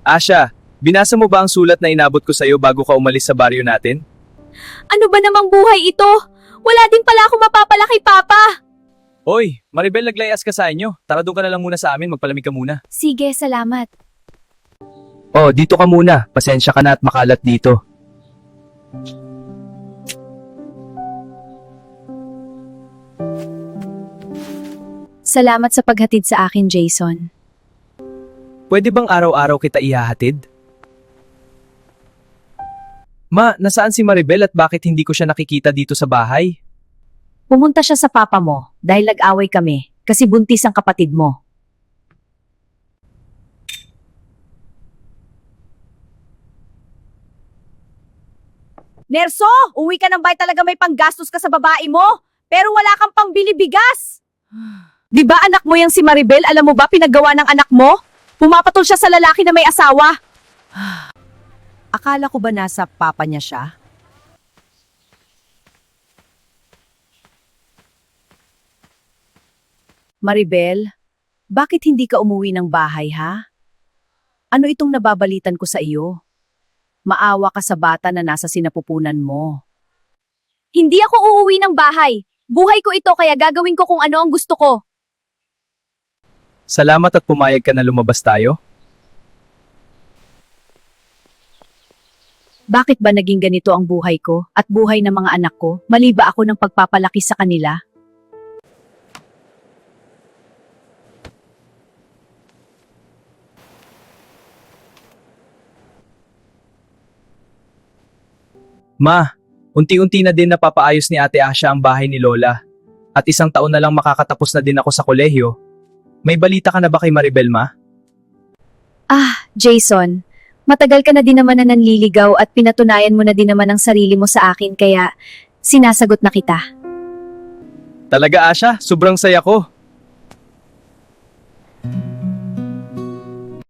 Asha, binasa mo ba ang sulat na inabot ko sa'yo bago ka umalis sa baryo natin? Ano ba namang buhay ito? Wala din pala ako mapapala kay Papa. Hoy, Maribel, naglayas ka sa inyo. Tara doon ka na lang muna sa amin, magpalamig ka muna. Sige, salamat. Oh, dito ka muna. Pasensya ka na at makalat dito. Salamat sa paghatid sa akin, Jason. Pwede bang araw-araw kita ihahatid? Ma, nasaan si Maribel at bakit hindi ko siya nakikita dito sa bahay? Pumunta siya sa papa mo dahil nag-away kami kasi buntis ang kapatid mo. Nerso, uwi ka ng bahay, talaga may panggastos ka sa babae mo, pero wala kang pambili bigas. Di ba anak mo yang si Maribel? Alam mo ba pinagawa ng anak mo? Pumapatol siya sa lalaki na may asawa. Akala ko ba nasa papa niya siya? Maribel, bakit hindi ka umuwi ng bahay, ha? Ano itong nababalitan ko sa iyo? Maawa ka sa bata na nasa sinapupunan mo. Hindi ako uuwi ng bahay. Buhay ko ito kaya gagawin ko kung ano ang gusto ko. Salamat at pumayag ka na lumabas tayo. Bakit ba naging ganito ang buhay ko at buhay ng mga anak ko? Mali ba ako ng pagpapalaki sa kanila? Ma, unti-unti na din napapaayos ni Ate Asha ang bahay ni Lola. At 1 taon na lang makakatapos na din ako sa kolehiyo. May balita ka na ba kay Maribel, Ma? Ah, Jason, matagal ka na din naman na nanliligaw at pinatunayan mo na din naman ang sarili mo sa akin kaya sinasagot na kita. Talaga, Asha, sobrang saya ko.